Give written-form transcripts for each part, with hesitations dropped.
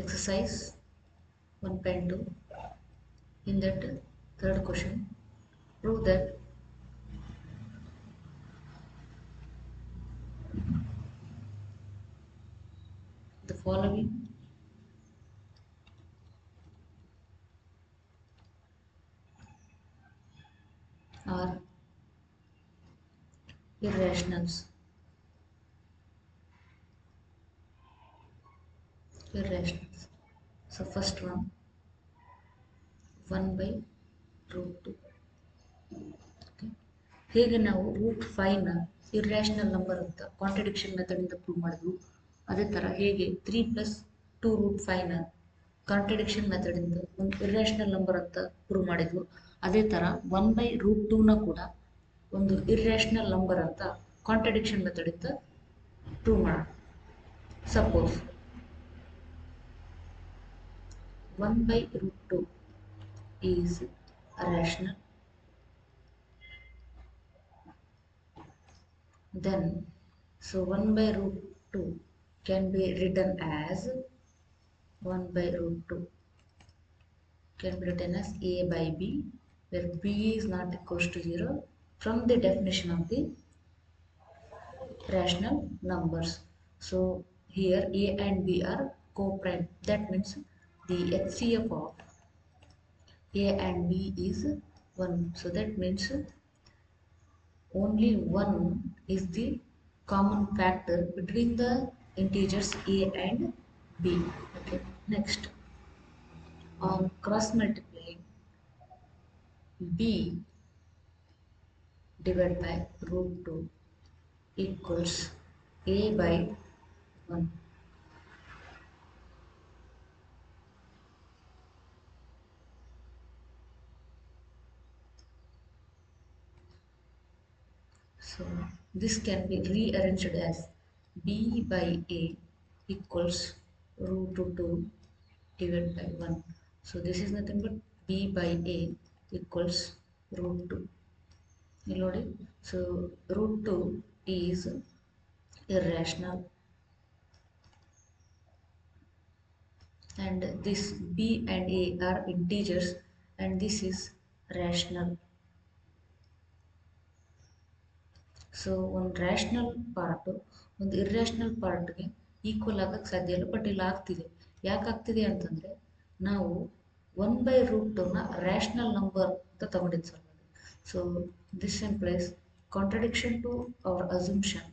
Exercise 1.2. In that third question, prove that the following are irrationals. Irrationals. So first one, 1 by root 2. Okay. ಹೇಗೆ ನಾವು root 5ನ irrational number ಅಂತ contradiction ಮೆಥಡಿಂದ prove ಮಾಡಿದ್ವು, ಅದೇ ಥರ ಹೇಗೆ 3 plus 2 root 5ನ contradiction ಮೆಥಡಿಂದ ಒಂದು irrational number ಅಂತ prove ಮಾಡಿದ್ವು, ಅದೇ ಥರ 1 ಬೈ ರೂಟ್ 2ನ ಕೂಡ ಒಂದು ಇರ್ಯಾಷನಲ್ ನಂಬರ್ ಅಂತ ಕಾಂಟ್ರಡಿಕ್ಷನ್ ಮೆಥಡಿಂದ ಪ್ರೂವ್ ಮಾಡೋಣ. Suppose 1 by root 2 is rational, then so 1 by root 2 can be written as 1 by root 2 can be written as a by b, where b is not equals to 0 from the definition of the rational numbers. So here a and b are co-prime, that means the HCF of a and b is 1. So that means only 1 is the common factor between the integers a and b. Okay. Next, on cross multiplying, b divided by root 2 equals a by 1. So this can be rearranged as b by a equals root 2 divided by 1. So this is nothing but b by a equals root 2. So root 2 is irrational, and this b and a are integers, and this is rational. So ಒಂದು rational part ಒಂದು irrational ಪಾರ್ಟ್ಗೆ equal ಆಗಕ್ಕೆ ಸಾಧ್ಯ ಇಲ್ಲ, but ಇಲ್ಲಿ ಆಗ್ತಿದೆ. ಯಾಕೆ ಆಗ್ತಿದೆ ಅಂತಂದರೆ ನಾವು 1 ಬೈ ರೂಟ್ 2ನ ರ್ಯಾಷನಲ್ ನಂಬರ್ ಅಂತ ತಗೊಂಡಿದ್ದು sir. So this implies contradiction to our assumption.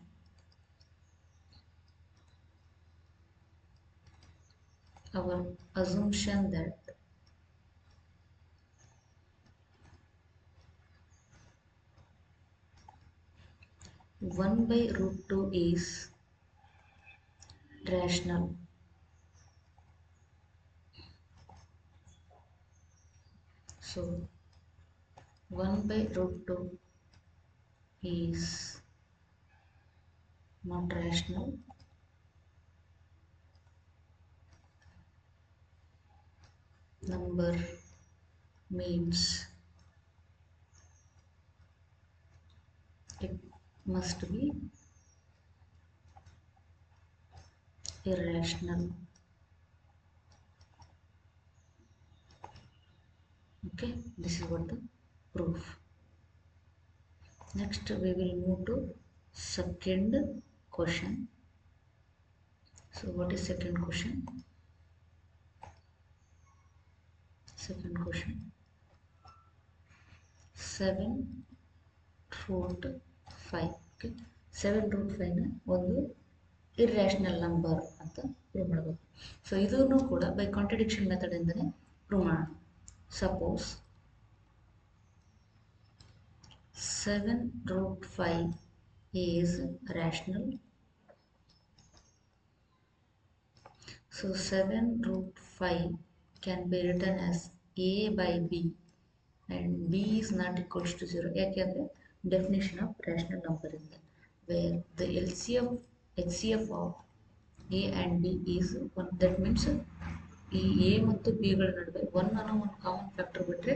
Our assumption that 1 by root 2 is rational. So 1 by root 2 is not rational. Number means it must be irrational. Okay, this is what the proof. Next we will move to second question. So what is second question? Second question, 7 root 5. Okay, 7 root 5ನ ಒಂದು irrational number ಅಂತ prove ಮಾಡಬೇಕು. So ಇದನ್ನು ಕೂಡ by contradiction ಮೆಥಡಿಂದನೇ prove ಮಾಡೋಣ. Suppose 7 root 5 is rational. So 7 root 5 can be written as a by b, and b is not equals to 0. ಯಾಕೆಂದರೆ definition of rational number ಇಂದ, where the HCF of a and b is 1. That means ಈ A ಮತ್ತು ಬಿಗಳ ನಡುವೆ 1 ಅನ್ನೋ ಒಂದು common factor ಬಿಟ್ಟರೆ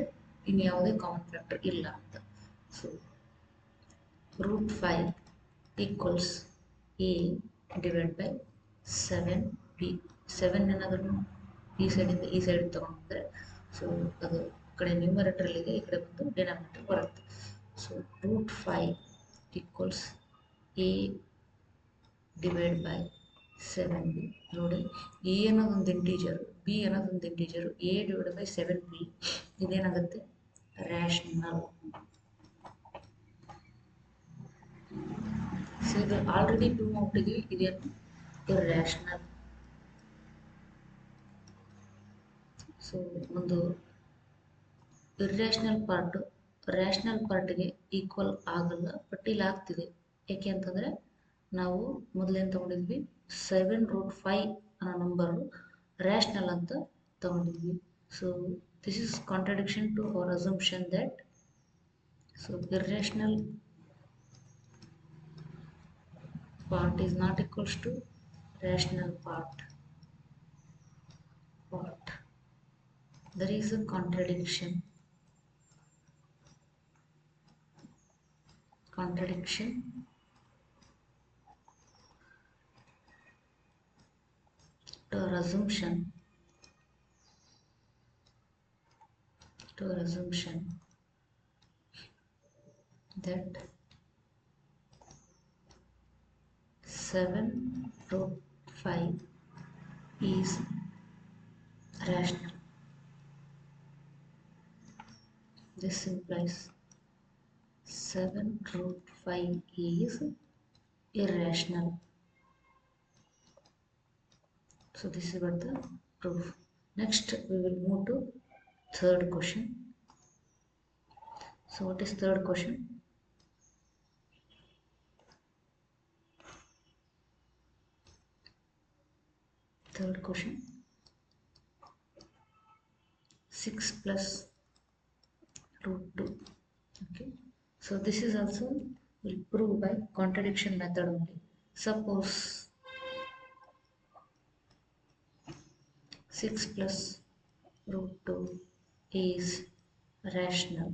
ಇನ್ನು ಯಾವುದೇ ಕಾಮನ್ ಫ್ಯಾಕ್ಟರ್ ಇಲ್ಲ ಅಂತ. So root 5 equals a divide by 7b. 7 ಏನಾದರೂ ಈ ಸೈಡಿಂದ ಈ ಸೈಡ್ ತೊಗೊಂಡ್ರೆ ಸೊ ಅದು ಈ ಕಡೆ ನ್ಯೂಮರೇಟರಲ್ಲಿದೆ, ಈ ಕಡೆ ಬಂದು ಡಿನಾಮಿನೇಟರ್ ಬರುತ್ತೆ. So root 5 equals a divide by 7b. ನೋಡಿ, ಎ ಅನ್ನೋದೊಂದು ಇಂಟೀಜರು, ಬಿ ಅನ್ನೋದೊಂದು integer, a divide by 7b ಇದೇನಾಗುತ್ತೆ ರ್ಯಾಷನಲ್. ಸೊ ಇದು ಆಲ್ರೆಡಿ ಪ್ರೂವ್ ಮಾಡ್ಬಿಟ್ಟಿದ್ವಿ, ಇದೇನು ಇರ್ರ್ಯಾಷನಲ್. ಸೊ ಒಂದು ಇರ್ರ್ಯಾಷನಲ್ ಪಾರ್ಟು ರ್ಯಾಷನಲ್ ಪಾರ್ಟ್ಗೆ ಈಕ್ವಲ್ ಆಗಲ್ಲ, ಬಟ್ ಇಲ್ಲಿ ಆಗ್ತಿದೆ. ಯಾಕೆ ಅಂತಂದರೆ ನಾವು ಮೊದಲೇನು ತೊಗೊಂಡಿದ್ವಿ, 7√5 ಅನ್ನೋ ನಂಬರು ರ್ಯಾಷನಲ್ ಅಂತ ತೊಗೊಂಡಿದ್ವಿ. So this is contradiction to our assumption that so irrational part is not equals to rational part. There is a contradiction to our assumption that 7√5 is rational. This implies 7√5 is irrational. So this is what the proof. Next we will move to third question. So what is third question? Third question, 6 plus √2. Okay, so this is also will prove by contradiction method only. Suppose 6 plus √2 is rational.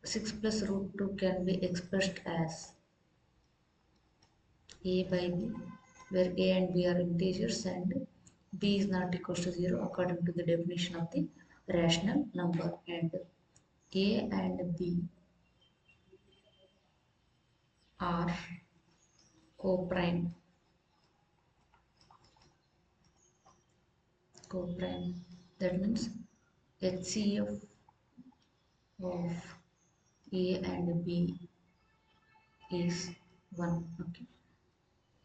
6 plus √2 can be expressed as a by b, where a and b are integers and b is not equals to 0 according to the definition of the rational number, and a and b are co-prime. That means HCF of a and b is 1. Okay,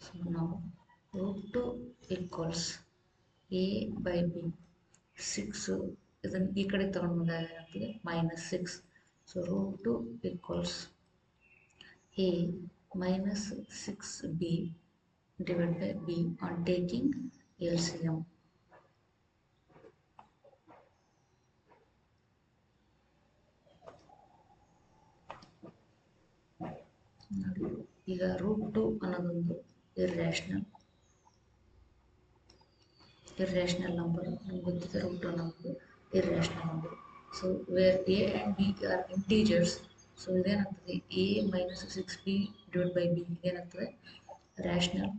so now √2 equals a by b. 6 ಇದನ್ನು ಈ ಕಡೆ ತಗೊಂಡು ಬಂದಾಗ ಏನಾಗ್ತದೆ -6. So √2 equals a minus 6b divided by b on taking LCM. ನೋಡಿ, ಈಗ √2 ಅನ್ನೋದೊಂದು irrational number, ನಮ್ಗೆ ಗೊತ್ತಿದೆ √2 ಅನ್ನೋದು irrational number. So where a and b are integers, so ಇದೇನಾಗ್ತದೆ a minus 6b divided by b ಇದೇನಾಗ್ತದೆ rational.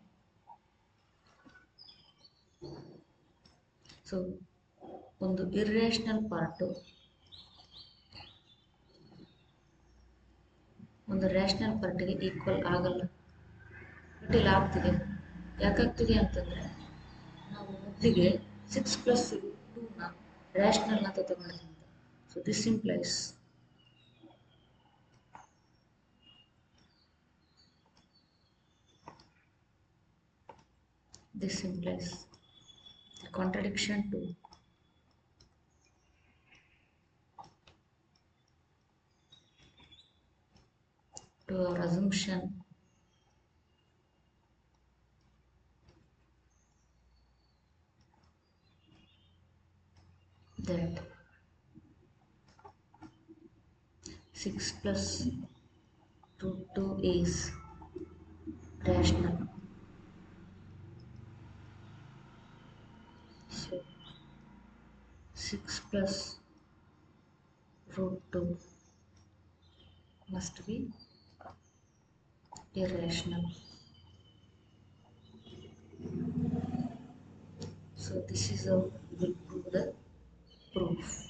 ಸೊ ಒಂದು irrational part ಒಂದು ರ್ಯಾಷನಲ್ ಪಾರ್ಟಿಗೆ ಈಕ್ವಲ್ ಆಗಲ್ಲ, ಬಟ್ ಇಲ್ಲಿ ಆಗ್ತಿದೆ. ಯಾಕಾಗ್ತಿದೆ ಅಂತಂದರೆ ನಾವು ಮೊದಲಿಗೆ 6 plus √2ನ ರ್ಯಾಷನಲ್ ಅಂತ ತಗೊಂಡಿದ್ರಿಂದ. So this implies the contradiction to our assumption that 6 plus √2 is rational. So 6 plus √2 must be irrational. So this is how we will prove the proof.